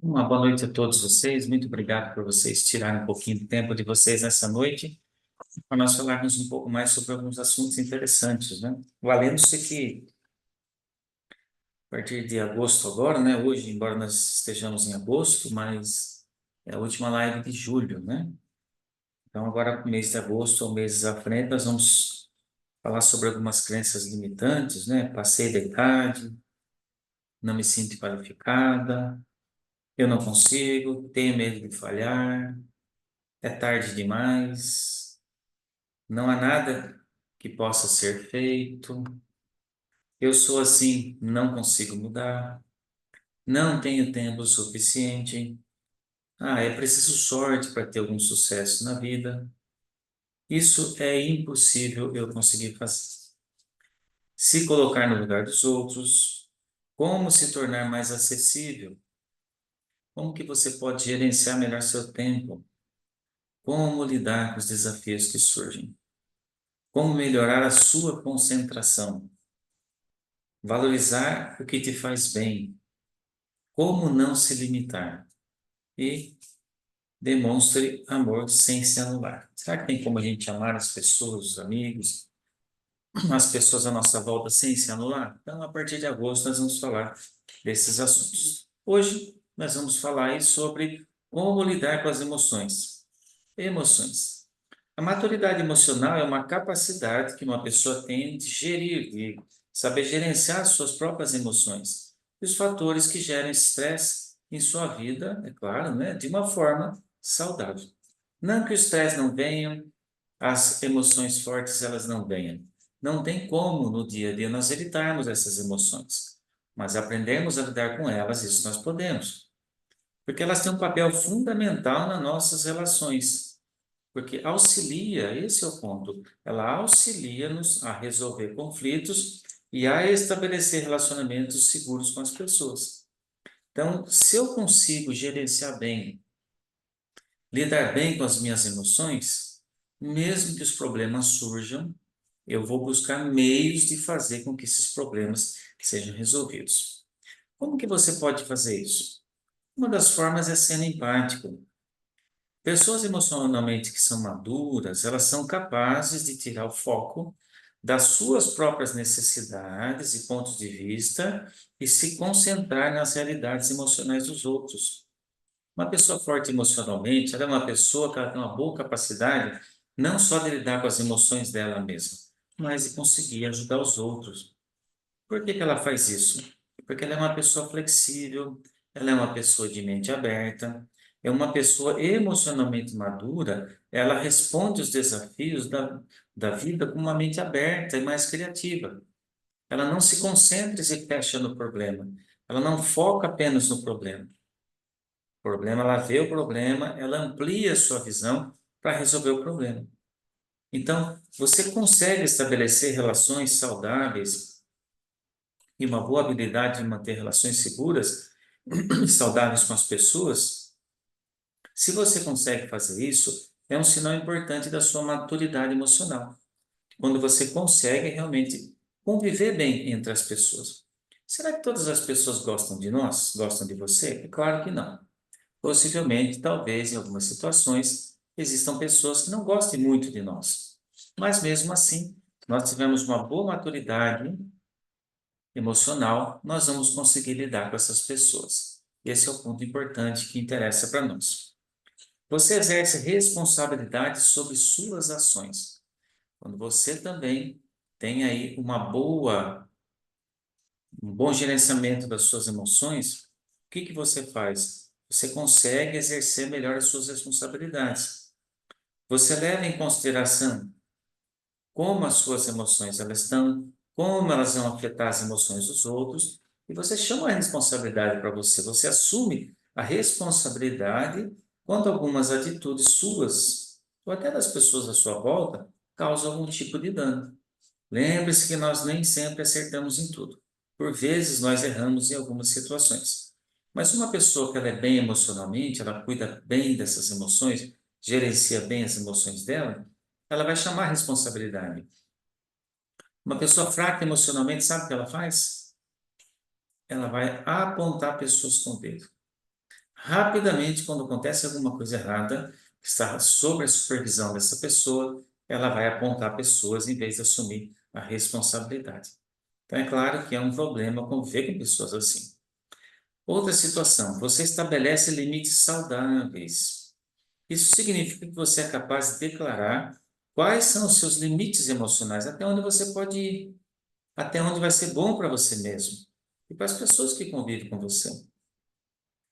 Uma boa noite a todos vocês. Muito obrigado por vocês tirarem um pouquinho de tempo de vocês nessa noite para nós falarmos um pouco mais sobre alguns assuntos interessantes, né? Valendo-se que a partir de agosto agora, né? Hoje, embora nós estejamos em agosto, mas é a última live de julho, né? Então agora, mês de agosto ou meses à frente, nós vamos falar sobre algumas crenças limitantes, né? Passei da idade, não me sinto qualificada, eu não consigo, tenho medo de falhar, é tarde demais. Não há nada que possa ser feito. Eu sou assim, não consigo mudar. Não tenho tempo suficiente. Ah, é preciso sorte para ter algum sucesso na vida. Isso é impossível eu conseguir fazer. Se colocar no lugar dos outros, como se tornar mais acessível? Como que você pode gerenciar melhor seu tempo? Como lidar com os desafios que surgem? Como melhorar a sua concentração? Valorizar o que te faz bem. Como não se limitar? E demonstre amor sem se anular. Será que tem como a gente amar as pessoas, os amigos, as pessoas à nossa volta sem se anular? Então, a partir de agosto, nós vamos falar desses assuntos. Hoje, nós vamos falar aí sobre como lidar com as emoções. Emoções. A maturidade emocional é uma capacidade que uma pessoa tem de gerir, de saber gerenciar suas próprias emoções e os fatores que geram estresse em sua vida, é claro, né, de uma forma saudável. Não que o estresse não venha, as emoções fortes elas não venham. Não tem como no dia a dia nós evitarmos essas emoções, mas aprendemos a lidar com elas, isso nós podemos, porque elas têm um papel fundamental nas nossas relações. Porque auxilia, esse é o ponto, ela auxilia-nos a resolver conflitos e a estabelecer relacionamentos seguros com as pessoas. Então, se eu consigo gerenciar bem, lidar bem com as minhas emoções, mesmo que os problemas surjam, eu vou buscar meios de fazer com que esses problemas sejam resolvidos. Como que você pode fazer isso? Uma das formas é sendo empático. Pessoas emocionalmente que são maduras, elas são capazes de tirar o foco das suas próprias necessidades e pontos de vista e se concentrar nas realidades emocionais dos outros. Uma pessoa forte emocionalmente, ela é uma pessoa que ela tem uma boa capacidade não só de lidar com as emoções dela mesma, mas de conseguir ajudar os outros. Por que que ela faz isso? Porque ela é uma pessoa flexível, ela é uma pessoa de mente aberta, é uma pessoa emocionalmente madura, ela responde os desafios da vida com uma mente aberta e mais criativa. Ela não se concentra e se fecha no problema. Ela não foca apenas no problema. O problema, ela vê o problema, ela amplia a sua visão para resolver o problema. Então, você consegue estabelecer relações saudáveis e uma boa habilidade de manter relações seguras e saudáveis com as pessoas, se você consegue fazer isso, é um sinal importante da sua maturidade emocional. Quando você consegue realmente conviver bem entre as pessoas. Será que todas as pessoas gostam de nós? Gostam de você? É claro que não. Possivelmente, talvez, em algumas situações, existam pessoas que não gostem muito de nós. Mas mesmo assim, nós tivemos uma boa maturidade emocional, nós vamos conseguir lidar com essas pessoas. Esse é o ponto importante que interessa para nós. Você exerce responsabilidade sobre suas ações. Quando você também tem aí um bom gerenciamento das suas emoções, o que que você faz? Você consegue exercer melhor as suas responsabilidades. Você leva em consideração como as suas emoções elas estão, como elas vão afetar as emoções dos outros, e você chama a responsabilidade para você, você assume a responsabilidade quando algumas atitudes suas, ou até das pessoas à sua volta, causam algum tipo de dano. Lembre-se que nós nem sempre acertamos em tudo. Por vezes nós erramos em algumas situações. Mas uma pessoa que ela é bem emocionalmente, ela cuida bem dessas emoções, gerencia bem as emoções dela, ela vai chamar a responsabilidade. Uma pessoa fraca emocionalmente, sabe o que ela faz? Ela vai apontar pessoas com o dedo. Rapidamente, quando acontece alguma coisa errada, que está sob a supervisão dessa pessoa, ela vai apontar pessoas em vez de assumir a responsabilidade. Então, é claro que é um problema conviver com pessoas assim. Outra situação, você estabelece limites saudáveis. Isso significa que você é capaz de declarar quais são os seus limites emocionais, até onde você pode ir, até onde vai ser bom para você mesmo e para as pessoas que convivem com você.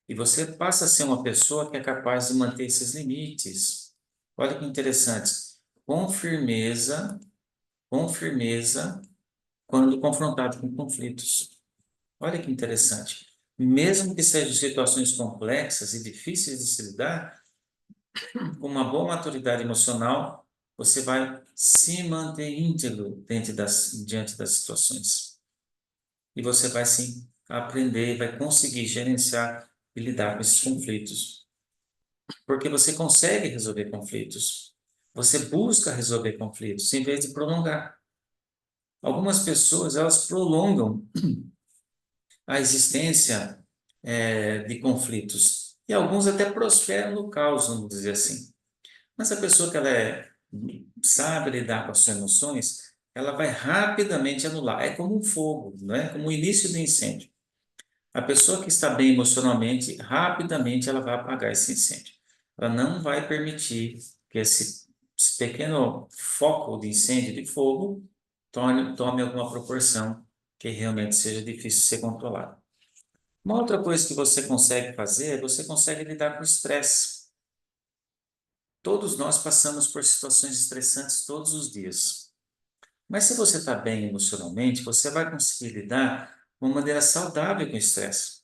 E você passa a ser uma pessoa que é capaz de manter esses limites. Olha que interessante. Com firmeza, quando confrontado com conflitos. Olha que interessante. Mesmo que sejam situações complexas e difíceis de se lidar, com uma boa maturidade emocional, você vai se manter íntegro diante das situações. E você vai sim aprender, vai conseguir gerenciar e lidar com esses conflitos. Porque você consegue resolver conflitos. Você busca resolver conflitos em vez de prolongar. Algumas pessoas, elas prolongam a existência, de conflitos. E alguns até prosperam no caos, vamos dizer assim. Mas a pessoa que sabe lidar com as suas emoções, ela vai rapidamente anular. É como um fogo, não é? Como o início do incêndio. A pessoa que está bem emocionalmente, rapidamente ela vai apagar esse incêndio. Ela não vai permitir que esse pequeno foco de incêndio, de fogo, tome alguma proporção que realmente seja difícil de ser controlada. Uma outra coisa que você consegue fazer, você consegue lidar com o estresse. Todos nós passamos por situações estressantes todos os dias. Mas se você está bem emocionalmente, você vai conseguir lidar de uma maneira saudável com o estresse.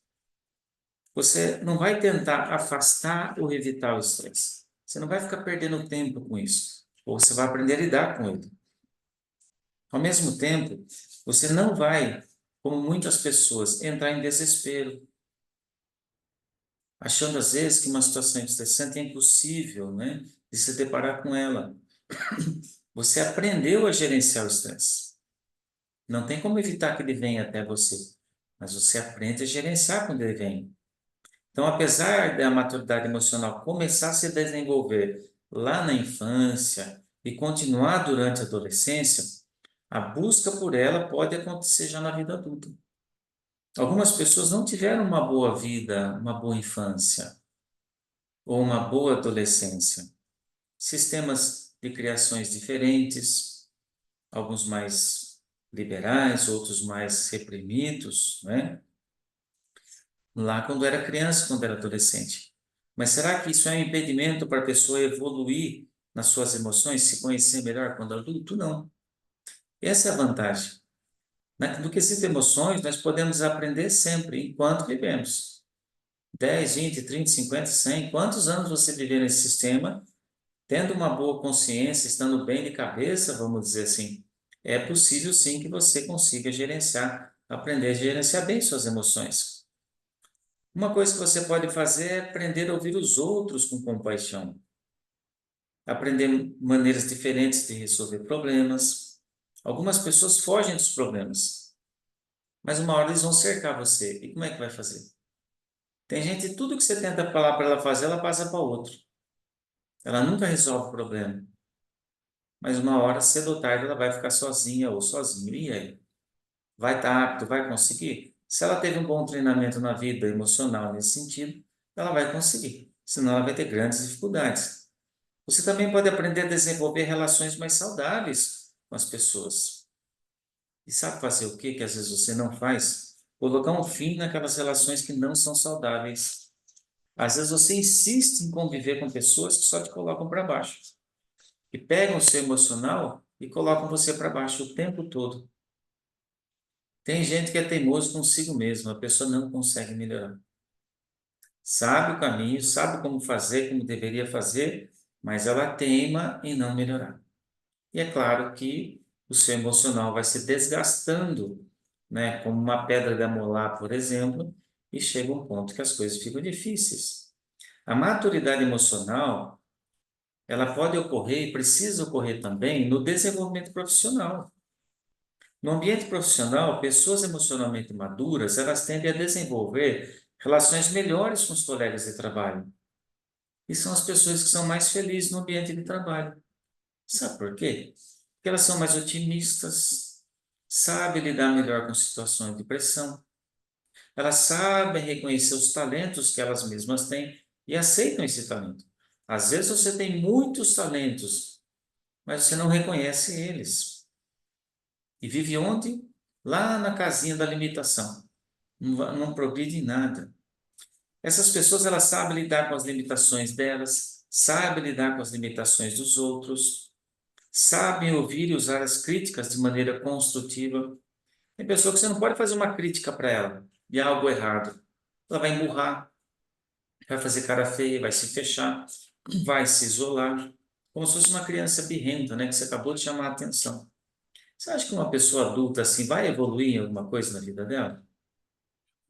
Você não vai tentar afastar ou evitar o estresse. Você não vai ficar perdendo tempo com isso. Ou você vai aprender a lidar com ele. Ao mesmo tempo, você não vai, como muitas pessoas, entrar em desespero, achando às vezes que uma situação estressante é impossível, né, de se deparar com ela. Você aprendeu a gerenciar o estresse. Não tem como evitar que ele venha até você, mas você aprende a gerenciar quando ele vem. Então, apesar da maturidade emocional começar a se desenvolver lá na infância e continuar durante a adolescência, a busca por ela pode acontecer já na vida adulta. Algumas pessoas não tiveram uma boa vida, uma boa infância ou uma boa adolescência. Sistemas de criações diferentes, alguns mais liberais, outros mais reprimidos, né? Lá quando era criança, quando era adolescente. Mas será que isso é um impedimento para a pessoa evoluir nas suas emoções, se conhecer melhor quando adulto? Não. Essa é a vantagem. No quesito emoções, nós podemos aprender sempre, enquanto vivemos. 10, 20, 30, 50, 100, quantos anos você viver nesse sistema, tendo uma boa consciência, estando bem de cabeça, vamos dizer assim, é possível sim que você consiga gerenciar, aprender a gerenciar bem suas emoções. Uma coisa que você pode fazer é aprender a ouvir os outros com compaixão, aprender maneiras diferentes de resolver problemas. Algumas pessoas fogem dos problemas, mas uma hora eles vão cercar você. E como é que vai fazer? Tem gente, tudo que você tenta falar para ela fazer, ela passa para outro. Ela nunca resolve o problema. Mas uma hora, cedo ou tarde, ela vai ficar sozinha ou sozinho. E aí? Vai estar apto? Vai conseguir? Se ela teve um bom treinamento na vida emocional nesse sentido, ela vai conseguir. Senão ela vai ter grandes dificuldades. Você também pode aprender a desenvolver relações mais saudáveis com as pessoas. E sabe fazer o quê que às vezes você não faz? Colocar um fim naquelas relações que não são saudáveis. Às vezes você insiste em conviver com pessoas que só te colocam para baixo, que pegam o seu emocional e colocam você para baixo o tempo todo. Tem gente que é teimoso consigo mesmo, a pessoa não consegue melhorar. Sabe o caminho, sabe como fazer, como deveria fazer, mas ela teima em não melhorar. E é claro que o seu emocional vai se desgastando, né, como uma pedra de amolar, por exemplo, e chega um ponto que as coisas ficam difíceis. A maturidade emocional, ela pode ocorrer e precisa ocorrer também no desenvolvimento profissional. No ambiente profissional, pessoas emocionalmente maduras, elas tendem a desenvolver relações melhores com os colegas de trabalho. E são as pessoas que são mais felizes no ambiente de trabalho. Sabe por quê? Porque elas são mais otimistas, sabem lidar melhor com situações de pressão, elas sabem reconhecer os talentos que elas mesmas têm e aceitam esse talento. Às vezes você tem muitos talentos, mas você não reconhece eles. E vive onde? Lá na casinha da limitação. Não progride em nada. Essas pessoas, elas sabem lidar com as limitações delas, sabem lidar com as limitações dos outros, sabem ouvir e usar as críticas de maneira construtiva. Tem pessoa que você não pode fazer uma crítica para ela de algo errado. Ela vai emburrar, vai fazer cara feia, vai se fechar, vai se isolar, como se fosse uma criança birrenta, né, que você acabou de chamar a atenção. Você acha que uma pessoa adulta assim vai evoluir em alguma coisa na vida dela?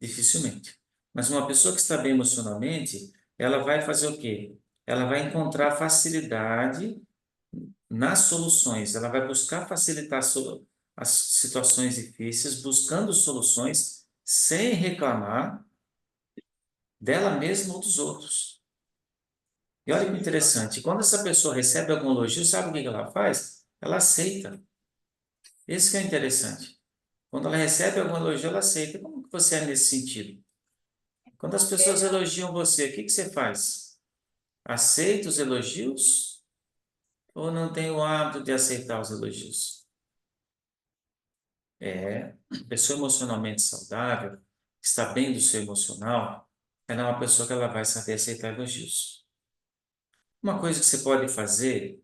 Dificilmente. Mas uma pessoa que está bem emocionalmente, ela vai fazer o quê? Ela vai encontrar facilidade nas soluções, ela vai buscar facilitar as situações difíceis, buscando soluções sem reclamar dela mesma ou dos outros. E olha que interessante, quando essa pessoa recebe algum elogio, sabe o que ela faz? Ela aceita. Esse que é o interessante. Quando ela recebe algum elogio, ela aceita. Como que você é nesse sentido? Quando as pessoas elogiam você, o que você faz? Aceita os elogios ou não tem o hábito de aceitar os elogios? Pessoa emocionalmente saudável, que está bem do seu emocional, ela é uma pessoa que ela vai saber aceitar elogios. Uma coisa que você pode fazer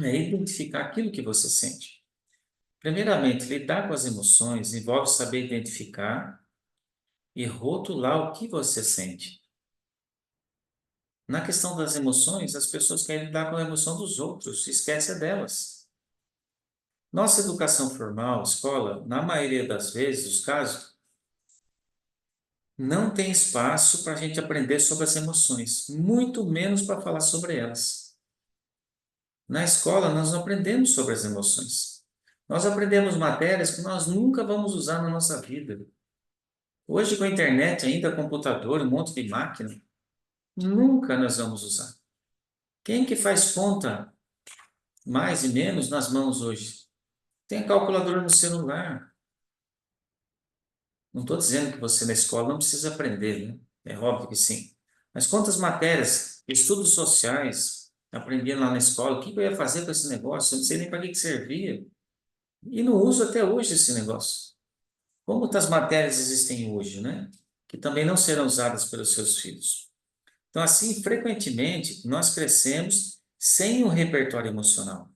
é identificar aquilo que você sente. Primeiramente, lidar com as emoções envolve saber identificar e rotular o que você sente. Na questão das emoções, as pessoas querem lidar com a emoção dos outros, esquece delas. Nossa educação formal, escola, na maioria das vezes, os casos, não tem espaço para a gente aprender sobre as emoções, muito menos para falar sobre elas. Na escola, nós não aprendemos sobre as emoções. Nós aprendemos matérias que nós nunca vamos usar na nossa vida. Hoje, com a internet, ainda computador, um monte de máquina, nunca nós vamos usar. Quem que faz conta mais e menos nas mãos hoje? Tem calculadora no celular. Não estou dizendo que você na escola não precisa aprender, né? É óbvio que sim. Mas quantas matérias, estudos sociais, aprendia lá na escola, o que eu ia fazer com esse negócio? Eu não sei nem para que servia. E não uso até hoje esse negócio. Como outras matérias existem hoje, né? Que também não serão usadas pelos seus filhos. Então, assim, frequentemente, nós crescemos sem um repertório emocional.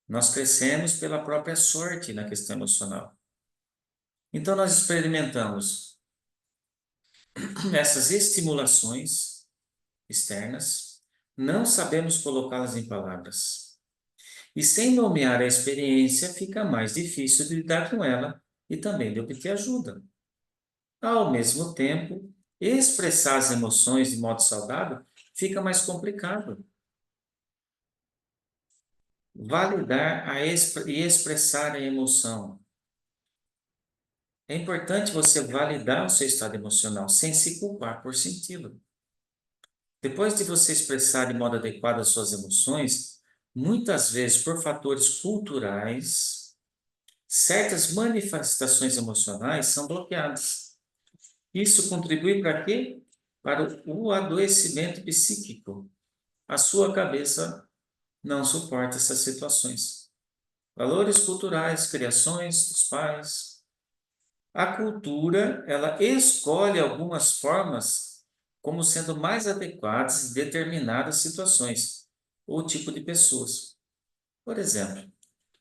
Nós crescemos pela própria sorte na questão emocional. Então, nós experimentamos essas estimulações externas, não sabemos colocá-las em palavras. E sem nomear a experiência, fica mais difícil de lidar com ela e também de obter ajuda. Ao mesmo tempo, expressar as emoções de modo saudável fica mais complicado. Validar e expressar a emoção. É importante você validar o seu estado emocional sem se culpar por senti-lo. Depois de você expressar de modo adequado as suas emoções, muitas vezes por fatores culturais, certas manifestações emocionais são bloqueadas. Isso contribui para quê? Para o adoecimento psíquico. A sua cabeça não suporta essas situações. Valores culturais, criações dos pais. A cultura, ela escolhe algumas formas como sendo mais adequadas em determinadas situações ou tipo de pessoas. Por exemplo,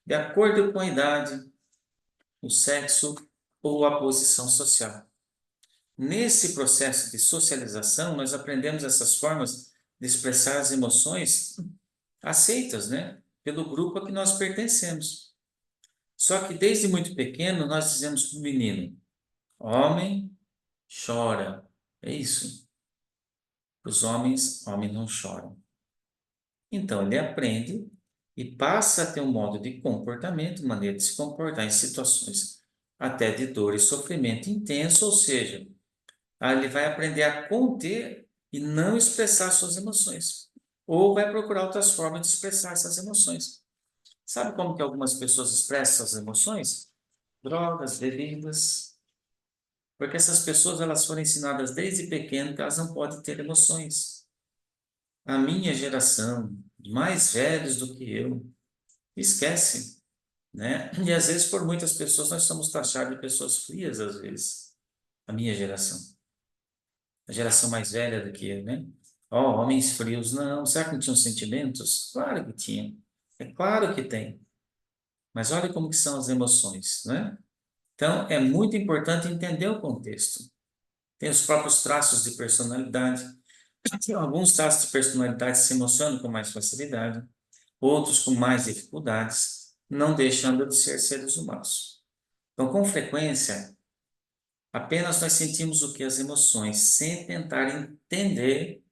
de acordo com a idade, o sexo ou a posição social. Nesse processo de socialização, nós aprendemos essas formas de expressar as emoções aceitas, né, pelo grupo a que nós pertencemos. Só que desde muito pequeno nós dizemos para o menino: homem chora. É isso. Os homens não choram. Então ele aprende e passa a ter um modo de comportamento, maneira de se comportar em situações até de dor e sofrimento intenso, ou seja, Ele vai aprender a conter e não expressar suas emoções. Ou vai procurar outras formas de expressar essas emoções. Sabe como que algumas pessoas expressam essas emoções? Drogas, bebidas. Porque essas pessoas elas foram ensinadas desde pequeno que elas não podem ter emoções. A minha geração, mais velhos do que eu, esquece, né? E às vezes por muitas pessoas nós somos taxados de pessoas frias às vezes. A minha geração, a geração mais velha do que eu, né? Ó, homens frios, não. Será que não tinham sentimentos? Claro que tinha. É claro que tem. Mas olha como que são as emoções, né? Então, é muito importante entender o contexto. Tem os próprios traços de personalidade. Alguns traços de personalidade se emocionam com mais facilidade, outros com mais dificuldades, não deixando de ser seres humanos. Então, com frequência, apenas nós sentimos o que as emoções, sem tentar entender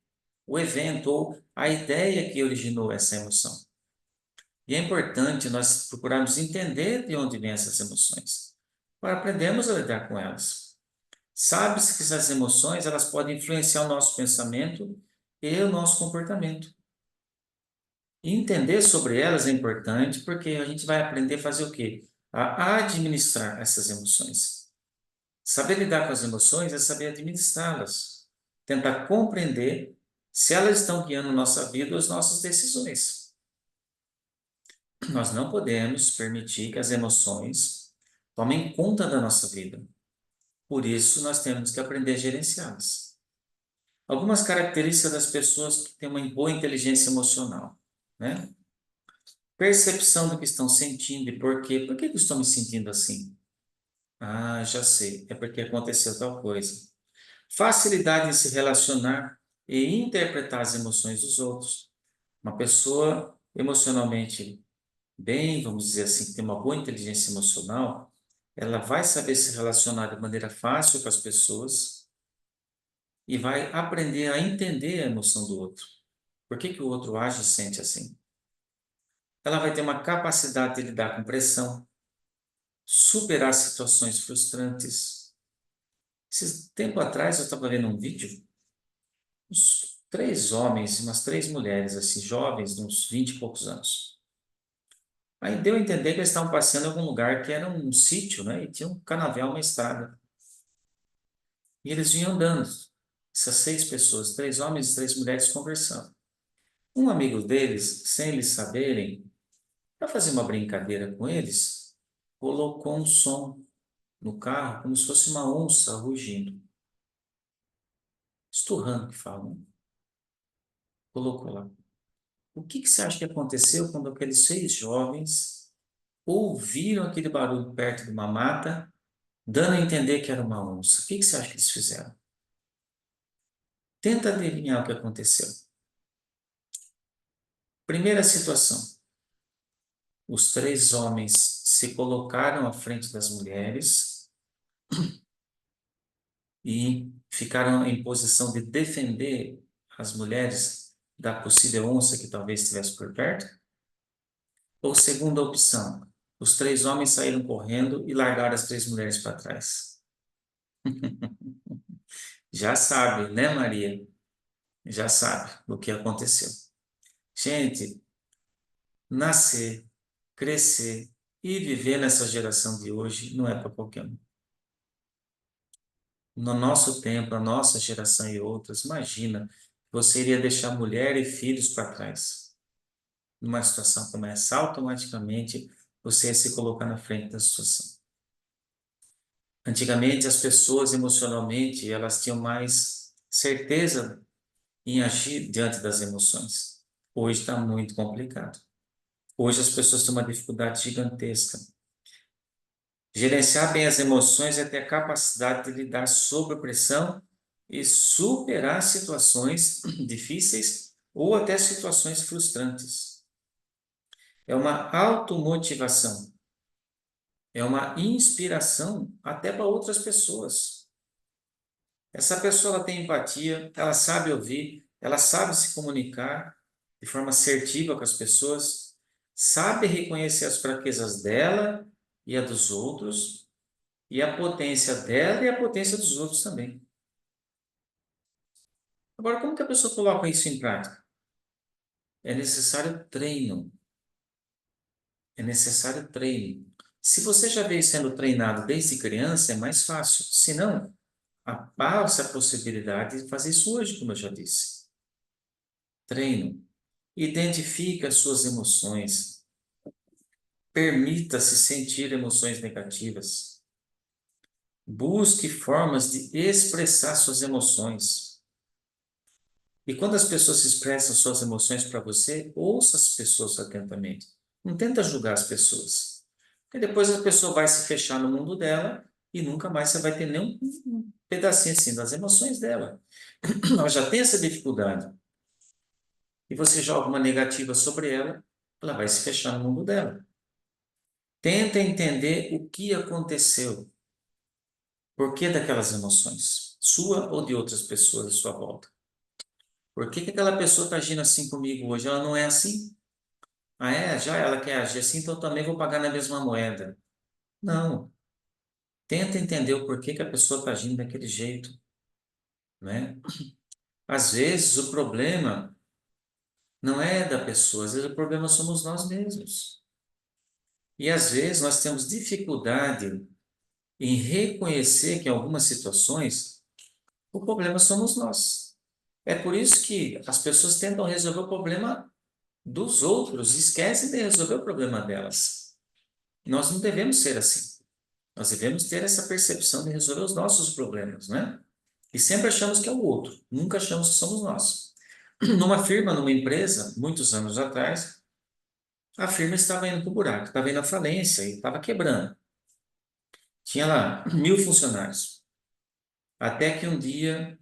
o evento ou a ideia que originou essa emoção. E é importante nós procurarmos entender de onde vêm essas emoções, para aprendermos a lidar com elas. Sabe-se que essas emoções elas podem influenciar o nosso pensamento e o nosso comportamento. E entender sobre elas é importante porque a gente vai aprender a fazer o quê? A administrar essas emoções. Saber lidar com as emoções é saber administrá-las. Tentar compreender se elas estão guiando nossa vida ou as nossas decisões. Nós não podemos permitir que as emoções tomem conta da nossa vida. Por isso, nós temos que aprender a gerenciá-las. Algumas características das pessoas que têm uma boa inteligência emocional, né? Percepção do que estão sentindo e por quê. Por que eu estou me sentindo assim? Ah, já sei. É porque aconteceu tal coisa. Facilidade em se relacionar e interpretar as emoções dos outros. Uma pessoa emocionalmente bem, vamos dizer assim, que tem uma boa inteligência emocional, ela vai saber se relacionar de maneira fácil com as pessoas e vai aprender a entender a emoção do outro. Por que que o outro age e sente assim? Ela vai ter uma capacidade de lidar com pressão, superar situações frustrantes. Esse tempo atrás eu estava vendo um vídeo, uns três homens e umas três mulheres, assim, jovens, de uns 20 e poucos anos. Aí deu a entender que eles estavam passeando em algum lugar que era um sítio, né? E tinha um canavial, uma estrada. E eles vinham andando, essas seis pessoas, três homens e três mulheres conversando. Um amigo deles, sem eles saberem, para fazer uma brincadeira com eles, colocou um som no carro como se fosse uma onça rugindo, esturrando que falam. Colocou lá. O que que você acha que aconteceu quando aqueles seis jovens ouviram aquele barulho perto de uma mata, dando a entender que era uma onça? O que que você acha que eles fizeram? Tenta adivinhar o que aconteceu. Primeira situação: os três homens se colocaram à frente das mulheres e ficaram em posição de defender as mulheres da possível onça que talvez estivesse por perto? Ou segunda opção, os três homens saíram correndo e largaram as três mulheres para trás? Já sabe, né, Maria? Já sabe o que aconteceu. Gente, nascer, crescer e viver nessa geração de hoje não é para qualquer um. No nosso tempo, a nossa geração e outras, imagina, você iria deixar mulher e filhos para trás. Numa situação como essa, automaticamente você ia se colocar na frente da situação. Antigamente, as pessoas emocionalmente, elas tinham mais certeza em agir diante das emoções. Hoje está muito complicado. Hoje as pessoas têm uma dificuldade gigantesca. Gerenciar bem as emoções é ter a capacidade de lidar sob pressão e superar situações difíceis ou até situações frustrantes. É uma automotivação, é uma inspiração até para outras pessoas. Essa pessoa ela tem empatia, ela sabe ouvir, ela sabe se comunicar de forma assertiva com as pessoas, sabe reconhecer as fraquezas dela e a dos outros, e a potência dela e a potência dos outros também. Agora, como que a pessoa coloca isso em prática? É necessário treino. É necessário treino. Se você já veio sendo treinado desde criança, é mais fácil. Se não, passa a possibilidade de fazer isso hoje, como eu já disse. Treino. Identifique as suas emoções. Permita-se sentir emoções negativas. Busque formas de expressar suas emoções. E quando as pessoas expressam suas emoções para você, ouça as pessoas atentamente. Não tenta julgar as pessoas. Porque depois a pessoa vai se fechar no mundo dela e nunca mais você vai ter nem um pedacinho assim das emoções dela. Ela já tem essa dificuldade. E você joga uma negativa sobre ela, ela vai se fechar no mundo dela. Tenta entender o que aconteceu. Por que daquelas emoções? Sua ou de outras pessoas à sua volta? Por que que aquela pessoa está agindo assim comigo hoje? Ela não é assim? Ah, é? Já ela quer agir assim, então eu também vou pagar na mesma moeda. Não. Tenta entender o porquê que a pessoa está agindo daquele jeito, né? Às vezes o problema não é da pessoa, às vezes o problema somos nós mesmos. E às vezes nós temos dificuldade em reconhecer que em algumas situações o problema somos nós. É por isso que as pessoas tentam resolver o problema dos outros, e esquecem de resolver o problema delas. Nós não devemos ser assim. Nós devemos ter essa percepção de resolver os nossos problemas, né? E sempre achamos que é o outro, nunca achamos que somos nós. Numa firma, numa empresa, muitos anos atrás, a firma estava indo para o buraco, estava indo à falência e estava quebrando. Tinha lá 1.000 funcionários. Até que um dia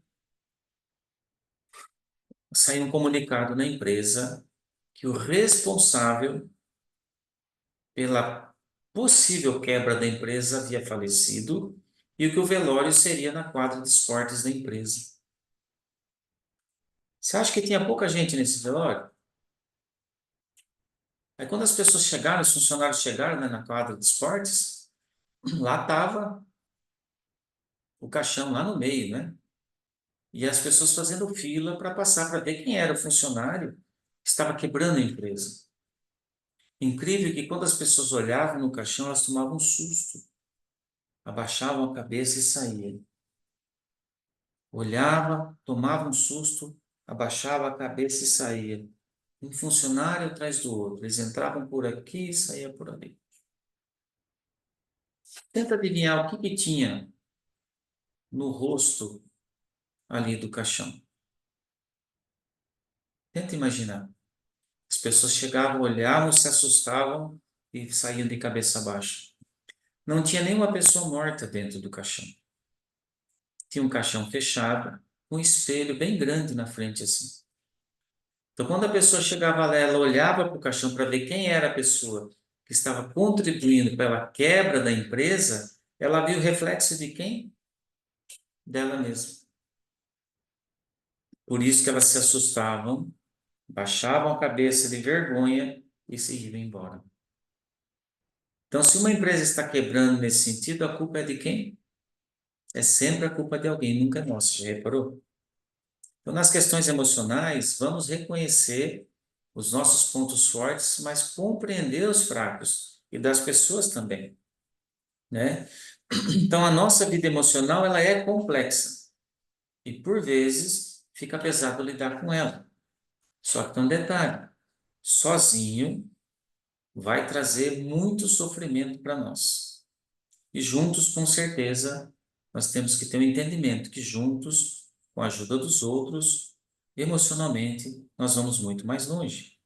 saiu um comunicado na empresa que o responsável pela possível quebra da empresa havia falecido e que o velório seria na quadra de esportes da empresa. Você acha que tinha pouca gente nesse velório? Aí quando as pessoas chegaram, os funcionários chegaram, né, na quadra de esportes, lá estava o caixão lá no meio, né? E as pessoas fazendo fila para passar para ver quem era o funcionário que estava quebrando a empresa. Incrível que quando as pessoas olhavam no caixão, elas tomavam um susto, abaixavam a cabeça e saíam. Olhava, tomava um susto, abaixava a cabeça e saía. Um funcionário atrás do outro. Eles entravam por aqui e saíam por ali. Tenta adivinhar o que que tinha no rosto ali do caixão. Tenta imaginar. As pessoas chegavam, olhavam, se assustavam e saíam de cabeça baixa. Não tinha nenhuma pessoa morta dentro do caixão. Tinha um caixão fechado, com um espelho bem grande na frente assim. Então, quando a pessoa chegava lá, ela olhava para o caixão para ver quem era a pessoa que estava contribuindo pela quebra da empresa, ela viu o reflexo de quem? Dela mesma. Por isso que elas se assustavam, baixavam a cabeça de vergonha e se iam embora. Então, se uma empresa está quebrando nesse sentido, a culpa é de quem? É sempre a culpa de alguém, nunca é nossa, já reparou? Então, nas questões emocionais, vamos reconhecer os nossos pontos fortes, mas compreender os fracos e das pessoas também, né? Então, a nossa vida emocional, ela é complexa e, por vezes, fica pesado lidar com ela. Só que tem um detalhe, sozinho vai trazer muito sofrimento para nós. E juntos, com certeza, nós temos que ter um entendimento que juntos, com a ajuda dos outros, emocionalmente, nós vamos muito mais longe.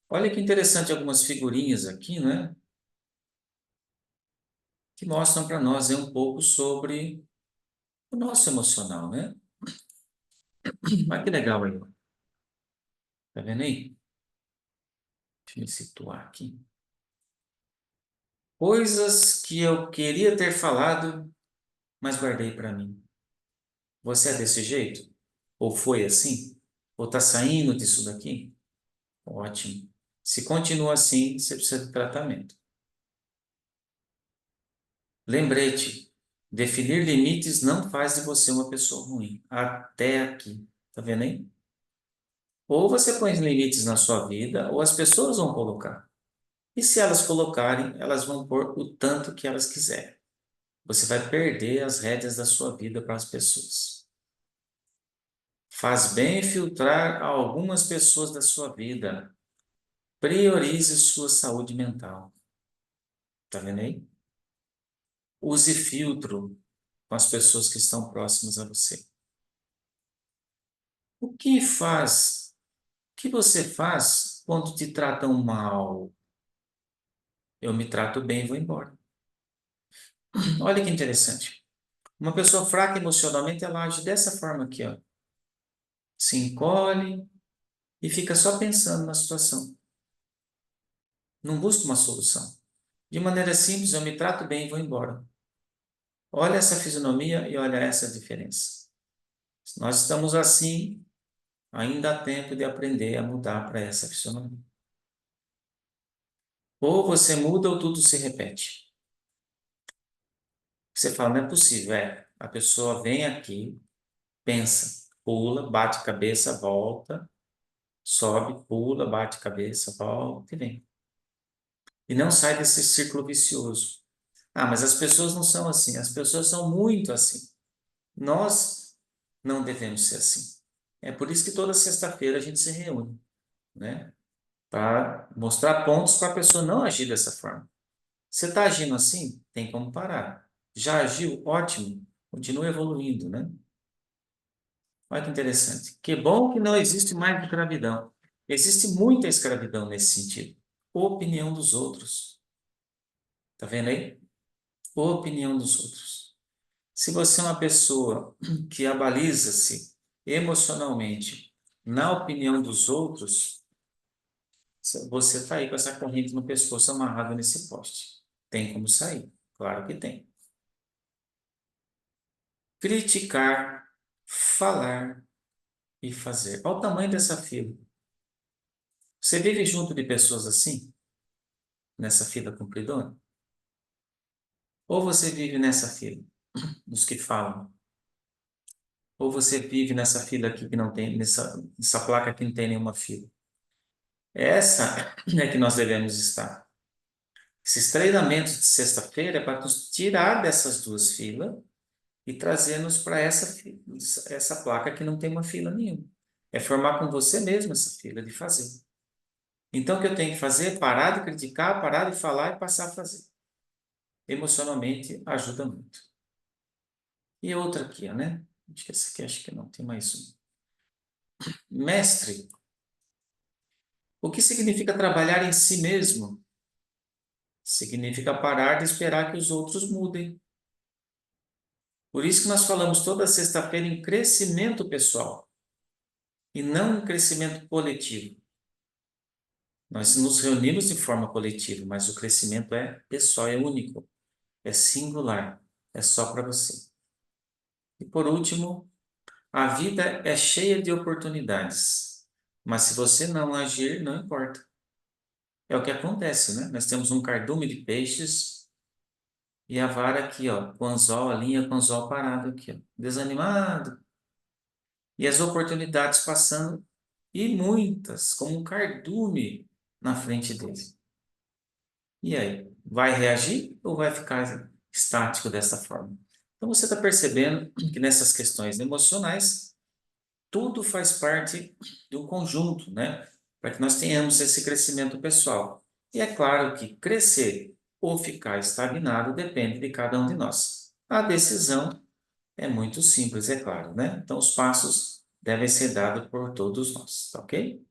Olha que interessante algumas figurinhas aqui, né? Que mostram para nós um pouco sobre o nosso emocional, né? Mas que legal aí, ó. Tá vendo aí? Deixa eu me situar aqui. Coisas que eu queria ter falado, mas guardei para mim. Você é desse jeito? Ou foi assim? Ou está saindo disso daqui? Ótimo. Se continua assim, você precisa de tratamento. Lembrete, definir limites não faz de você uma pessoa ruim. Até aqui. Tá vendo aí? Ou você põe limites na sua vida, ou as pessoas vão colocar. E se elas colocarem, elas vão pôr o tanto que elas quiserem. Você vai perder as rédeas da sua vida para as pessoas. Faz bem filtrar algumas pessoas da sua vida. Priorize sua saúde mental. Tá vendo aí? Use filtro com as pessoas que estão próximas a você. O que faz? O que você faz quando te tratam mal? Eu me trato bem e vou embora. Olha que interessante. Uma pessoa fraca emocionalmente, ela age dessa forma aqui, ó. Se encolhe e fica só pensando na situação. Não busca uma solução. De maneira simples, eu me trato bem e vou embora. Olha essa fisionomia e olha essa diferença. Se nós estamos assim, ainda há tempo de aprender a mudar para essa fisionomia. Ou você muda ou tudo se repete. Você fala, não é possível. A pessoa vem aqui, pensa, pula, bate cabeça, volta, sobe, pula, bate cabeça, volta e vem. E não sai desse círculo vicioso. Ah, mas as pessoas não são assim. As pessoas são muito assim. Nós não devemos ser assim. É por isso que toda sexta-feira a gente se reúne, né? Para mostrar pontos para a pessoa não agir dessa forma. Você está agindo assim? Tem como parar. Já agiu? Ótimo. Continua evoluindo, né? Olha que interessante. Que bom que não existe mais escravidão. Existe muita escravidão nesse sentido. Opinião dos outros. Tá vendo aí? Opinião dos outros. Se você é uma pessoa que abaliza-se emocionalmente na opinião dos outros, você está aí com essa corrente no pescoço amarrada nesse poste. Tem como sair? Claro que tem. Criticar, falar e fazer. Olha o tamanho dessa fila. Você vive junto de pessoas assim, nessa fila compridona? Ou você vive nessa fila, dos que falam? Ou você vive nessa fila aqui que não tem, nessa placa que não tem nenhuma fila? Essa é que nós devemos estar. Esses treinamentos de sexta-feira é para nos tirar dessas duas filas e trazer-nos para essa placa que não tem uma fila nenhuma. É formar com você mesmo essa fila de fazer. Então, o que eu tenho que fazer é parar de criticar, parar de falar e passar a fazer. Emocionalmente, ajuda muito. E outra aqui, ó, né? Acho que essa aqui, acho que não, tem mais um. Mestre, o que significa trabalhar em si mesmo? Significa parar de esperar que os outros mudem. Por isso que nós falamos toda sexta-feira em crescimento pessoal e não em crescimento coletivo. Nós nos reunimos de forma coletiva, mas o crescimento é pessoal, é único, é singular, é só para você. E por último, a vida é cheia de oportunidades, mas se você não agir, não importa. É o que acontece, né? Nós temos um cardume de peixes e a vara aqui, ó, com anzol, a linha com anzol parado aqui, ó, desanimado. E as oportunidades passando, e muitas, como um cardume na frente dele. E aí, vai reagir ou vai ficar estático dessa forma? Então você está percebendo que nessas questões emocionais, tudo faz parte de um conjunto, né? Para que nós tenhamos esse crescimento pessoal. E é claro que crescer ou ficar estagnado depende de cada um de nós. A decisão é muito simples, é claro, né? Então os passos devem ser dados por todos nós, tá ok?